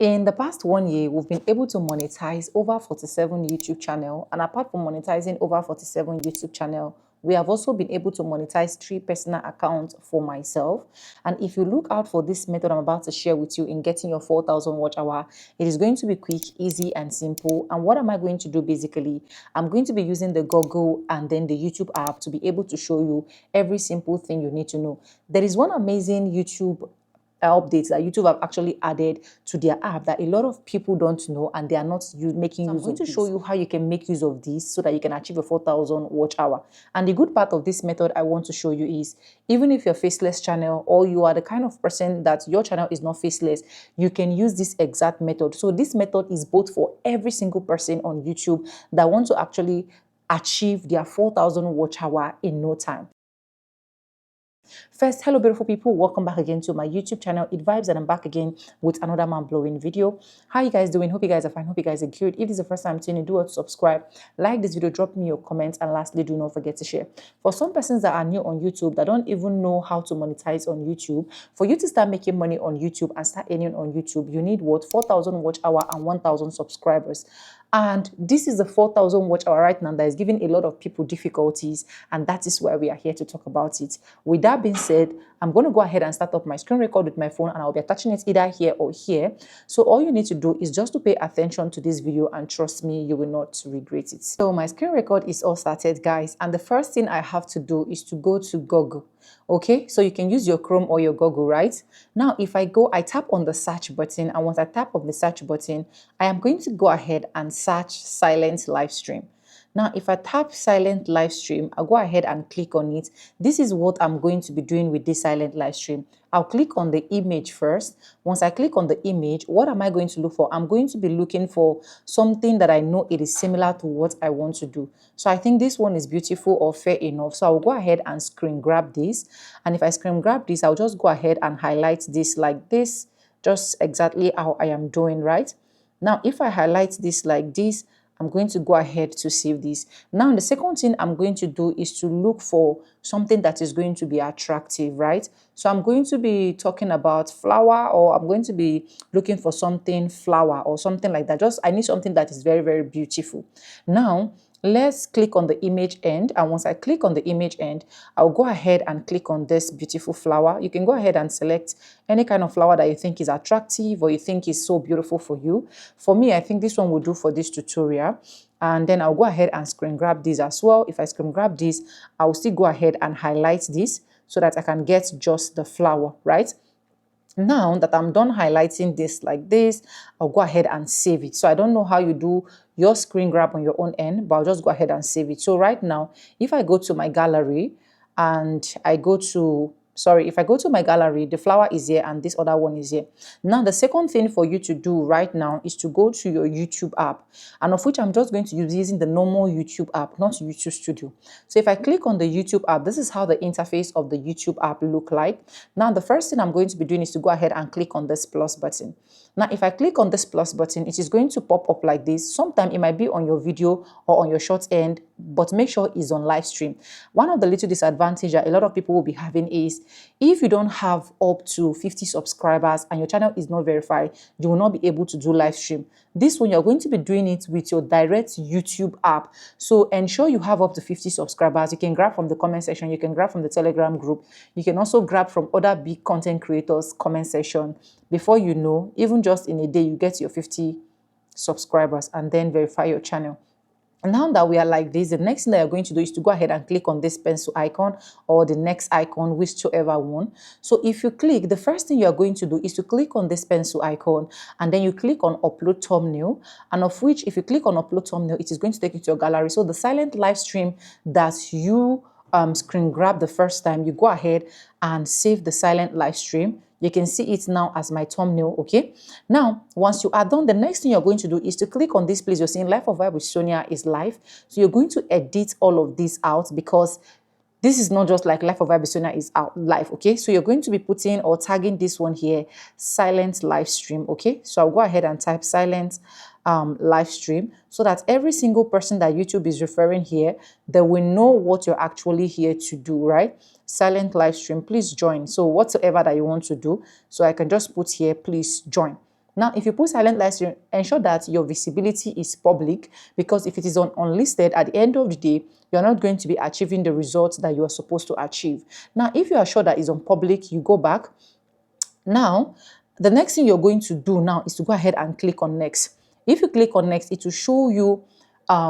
In the past 1 year, we've been able to monetize over 47 YouTube channels. And apart from monetizing over 47 YouTube channels, we have also been able to monetize 3 personal accounts for myself. And if you look out for this method I'm about to share with you in getting your 4,000 watch hour, it is going to be quick, easy, and simple. And what am I going to do basically? I'm going to be using the Google and then the YouTube app to be able to show you every simple thing you need to know. There is one amazing YouTube updates that YouTube have actually added to their app that a lot of people don't know and they are not making use of. I'm going to show you how you can make use of this so that you can achieve a 4,000 watch hour. And the good part of this method I want to show you is, even if you're faceless channel or you are the kind of person that your channel is not faceless, you can use this exact method. So this method is both for every single person on YouTube that wants to actually achieve their 4,000 watch hour in no time. First, hello beautiful people, welcome back again to my YouTube channel It Vibes, and I'm back again with another mind-blowing video. How you guys doing? Hope you guys are fine, hope you guys are good. If this is the first time tuning in, do what to subscribe, like this video, drop me your comments, and lastly, do not forget to share. For some persons that are new on YouTube that don't even know how to monetize on YouTube, for you to start making money on YouTube and start earning on YouTube, you need what? 4,000 watch hour and 1,000 subscribers. And this is the 4,000 watch hour right now that is giving a lot of people difficulties, and that is why we are here to talk about it. With that being said, I'm going to go ahead and start up my screen record with my phone, and I'll be attaching it either here or here. So all you need to do is just to pay attention to this video, and trust me, you will not regret it. So my screen record is all started, guys, and the first thing I have to do is to go to Google. Okay, so you can use your Chrome or your Google, right? Now, if I tap on the search button, and once I tap on the search button, I am going to go ahead and search silent live stream. Now, if I tap silent live stream, I'll go ahead and click on it. This is what I'm going to be doing with this silent live stream. I'll click on the image first. Once I click on the image, what am I going to look for? I'm going to be looking for something that I know it is similar to what I want to do. So I think this one is beautiful or fair enough. So I'll go ahead and screen grab this. And if I screen grab this, I'll just go ahead and highlight this like this, just exactly how I am doing, right? Now, if I highlight this like this, I'm going to go ahead to save this. Now, the second thing I'm going to do is to look for something that is going to be attractive, right? So I'm going to be talking about flower, or I'm going to be looking for something flower or something like that. I need something that is very, very beautiful. Now, let's click on the image end, and once I click on the image end, I'll go ahead and click on this beautiful flower. You can go ahead and select any kind of flower that you think is attractive or you think is so beautiful for you. For me, I think this one will do for this tutorial. And then I'll go ahead and screen grab this as well. If I screen grab this, I'll still go ahead and highlight this so that I can get just the flower, right? Now that I'm done highlighting this like this, I'll go ahead and save it. So I don't know how you do your screen grab on your own end, but I'll just go ahead and save it. So right now, if I go to my gallery and if I go to my gallery, the flower is here and this other one is here. Now, the second thing for you to do right now is to go to your YouTube app, and of which I'm just going to use using the normal YouTube app, not YouTube Studio. So if I click on the YouTube app, this is how the interface of the YouTube app look like. Now, the first thing I'm going to be doing is to go ahead and click on this plus button. Now, if I click on this plus button, it is going to pop up like this. Sometimes it might be on your video or on your short end, but make sure it's on live stream. One of the little disadvantages that a lot of people will be having is, if you don't have up to 50 subscribers and your channel is not verified, you will not be able to do live stream. This one, you're going to be doing it with your direct YouTube app. So ensure you have up to 50 subscribers. You can grab from the comment section, you can grab from the Telegram group, you can also grab from other big content creators' comment section. Before you know, even just in a day, you get your 50 subscribers and then verify your channel. Now that we are like this, the next thing that you're going to do is to go ahead and click on this pencil icon or the next icon, whichever one. So if you click, the first thing you're going to do is to click on this pencil icon, and then you click on upload thumbnail, and of which if you click on upload thumbnail, it is going to take you to your gallery. So the silent live stream that you screen grab the first time, you go ahead and save the silent live stream. You can see it now as my thumbnail, okay? Now, once you are done, the next thing you're going to do is to click on this place. You're seeing Life of Vibe with Sonia is live. So you're going to edit all of this out, because this is not just like Life of Vibe with Sonia is out live, okay? So you're going to be putting or tagging this one here, silent live stream, okay? So I'll go ahead and type silent live stream, so that every single person that YouTube is referring here, they will know what you're actually here to do, right? Silent live stream, please join. So whatsoever that you want to do, so I can just put here, please join. Now, if you put silent live stream, ensure that your visibility is public, because if it is on unlisted, at the end of the day, you're not going to be achieving the results that you are supposed to achieve. Now, if you are sure that it's on public, you go back. Now, the next thing you're going to do now is to go ahead and click on next. If you click on next, it will show you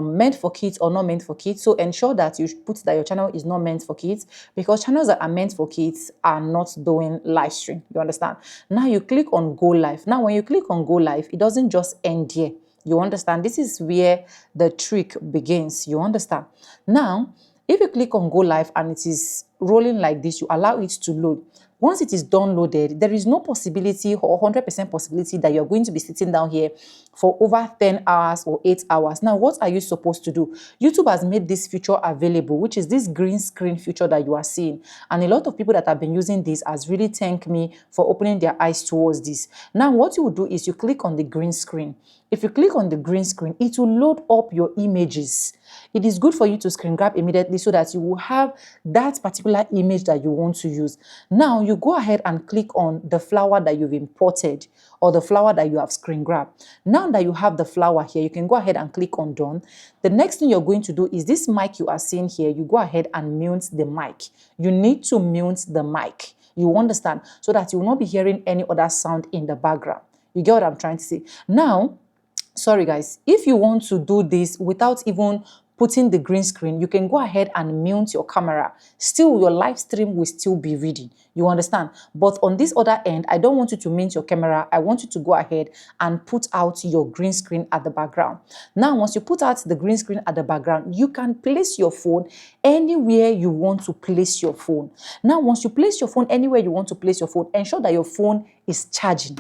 meant for kids or not meant for kids. So ensure that you put that your channel is not meant for kids, because channels that are meant for kids are not doing live stream. You understand? Now you click on go live. Now when you click on go live, it doesn't just end here. You understand? This is where the trick begins. You understand? Now, if you click on go live and it is rolling like this, you allow it to load. Once it is downloaded, there is no possibility or 100% possibility that you're going to be sitting down here for over 10 hours or 8 hours. Now, what are you supposed to do? YouTube has made this feature available, which is this green screen feature that you are seeing. And a lot of people that have been using this has really thanked me for opening their eyes towards this. Now, what you will do is you click on the green screen. If you click on the green screen, it will load up your images. It is good for you to screen grab immediately so that you will have that particular image that you want to use. Now, you go ahead and click on the flower that you've imported or the flower that you have screen grabbed. Now that you have the flower here, you can go ahead and click on done. The next thing you're going to do is this mic you are seeing here, you go ahead and mute the mic. You need to mute the mic. You understand? So that you will not be hearing any other sound in the background. You get what I'm trying to say? Now, sorry guys, if you want to do this without even putting the green screen, you can go ahead and mute your camera. Still, your live stream will still be reading. You understand? But on this other end, I don't want you to mute your camera. I want you to go ahead and put out your green screen at the background. Now, once you put out the green screen at the background, you can place your phone anywhere you want to place your phone. Now, once you place your phone anywhere you want to place your phone, ensure that your phone is charging.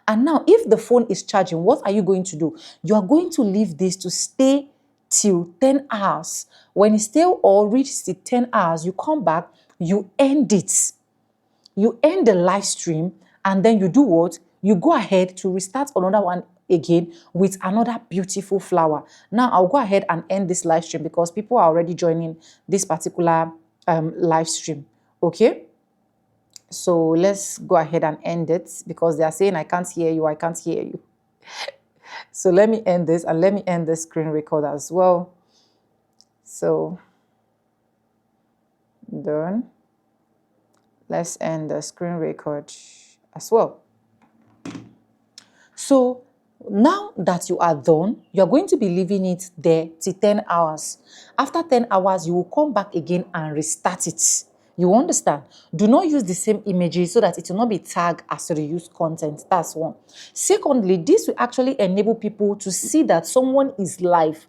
And now, if the phone is charging, what are you going to do? You are going to leave this to stay till 10 hours. When it's still or reaches the 10 hours, you come back, you end it. You end the live stream, and then you do what? You go ahead to restart another one again with another beautiful flower. Now, I'll go ahead and end this live stream because people are already joining this particular live stream. Okay? So let's go ahead and end it because they are saying, I can't hear you, I can't hear you. So let me end this, and let me end the screen record as well. So, done. Let's end the screen record as well. So, now that you are done, you're going to be leaving it there till 10 hours. After 10 hours, you will come back again and restart it. You understand? Do not use the same images so that it will not be tagged as reused content. That's one. Secondly, this will actually enable people to see that someone is live.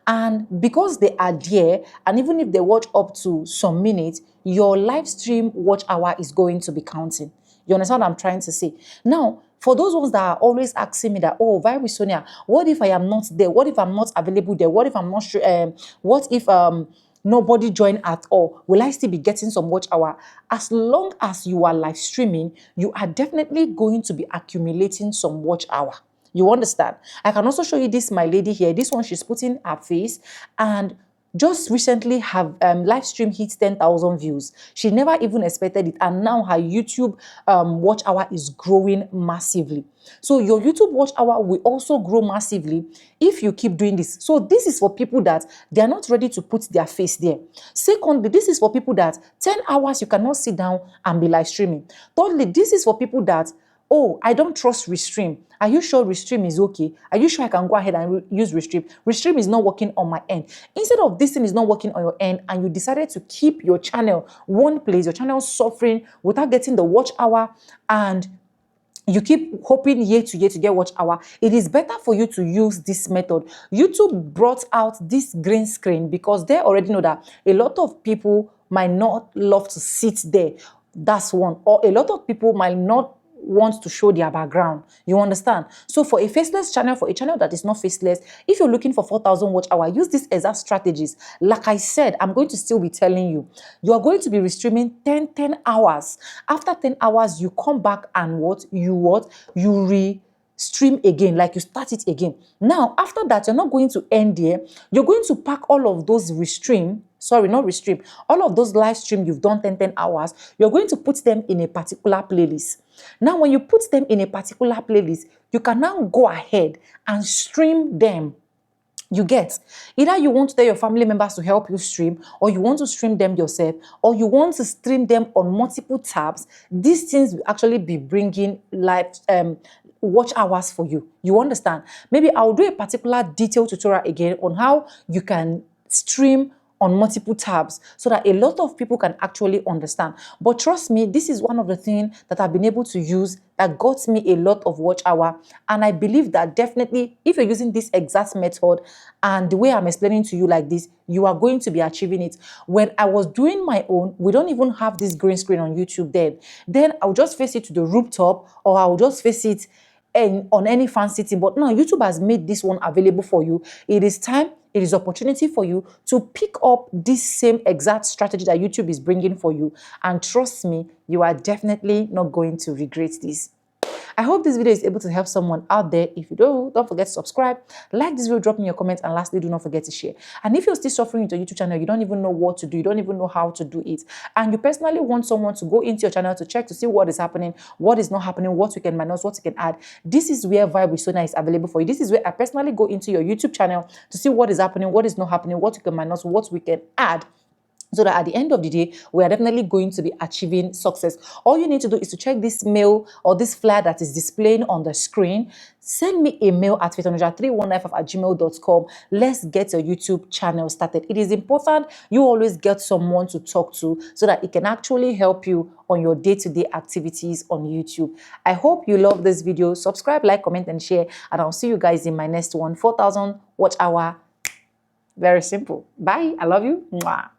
And because they are there, and even if they watch up to some minutes, your live stream watch hour is going to be counting. You understand what I'm trying to say? Now, for those ones that are always asking me that, oh, why with Sonia, what if I am not there? What if I'm not available there? What if I'm not sure? What if nobody join at all? Will I still be getting some watch hour? As long as you are live streaming, you are definitely going to be accumulating some watch hour. You understand? I can also show you this, my lady here. This one, she's putting her face, and just recently have live stream hit 10,000 views. She never even expected it, and now her YouTube watch hour is growing massively. So your YouTube watch hour will also grow massively if you keep doing this. So this is for people that they are not ready to put their face there. Secondly, this is for people that 10 hours you cannot sit down and be live streaming. Thirdly, this is for people that, oh, I don't trust Restream. Are you sure Restream is okay? Are you sure I can go ahead and use Restream? Restream is not working on my end. Instead of this thing is not working on your end, and you decided to keep your channel one place, your channel suffering without getting the watch hour, and you keep hoping year to year to get watch hour, it is better for you to use this method. YouTube brought out this green screen because they already know that a lot of people might not love to sit there. That's one. Or a lot of people might not want to show their background. You understand? So for a faceless channel, for a channel that is not faceless, if you're looking for 4,000 watch hour, use these exact strategies. Like I said, I'm going to still be telling you, you are going to be restreaming 10 hours. After 10 hours, you come back and you re-stream again, like you start it again. Now, after that, you're not going to end there. You're going to pack all of those restream. sorry, not restream, all of those live stream you've done 10 hours, you're going to put them in a particular playlist. Now, when you put them in a particular playlist, you can now go ahead and stream them. You get, either you want to tell your family members to help you stream, or you want to stream them yourself, or you want to stream them on multiple tabs. These things will actually be bringing live watch hours for you. You understand? Maybe I'll do a particular detailed tutorial again on how you can stream on multiple tabs so that a lot of people can actually understand. But trust me, this is one of the things that I've been able to use that got me a lot of watch hour. And I believe that definitely if you're using this exact method and the way I'm explaining to you like this, you are going to be achieving it. When I was doing my own, we don't even have this green screen on YouTube then I'll just face it to the rooftop, or I'll just face it on any fancy thing. But now YouTube has made this one available for you. It is time, it is opportunity for you to pick up this same exact strategy that YouTube is bringing for you. And trust me, you are definitely not going to regret this. I hope this video is able to help someone out there. If you do, don't forget to subscribe, like this video, drop me your comments, and lastly, do not forget to share. And if you're still suffering with your YouTube channel, you don't even know what to do, you don't even know how to do it, and you personally want someone to go into your channel to check to see what is happening, what is not happening, what we can minus, what we can add, this is where Vibe with Sonia is available for you. This is where I personally go into your YouTube channel to see what is happening, what is not happening, what we can minus, what we can add, so that at the end of the day, we are definitely going to be achieving success. All you need to do is to check this mail or this flyer that is displaying on the screen. Send me a mail at faithonja319@gmail.com. Let's get your YouTube channel started. It is important you always get someone to talk to so that it can actually help you on your day-to-day activities on YouTube. I hope you love this video. Subscribe, like, comment, and share. And I'll see you guys in my next one. 4,000 watch hour. Very simple. Bye. I love you. Mwah.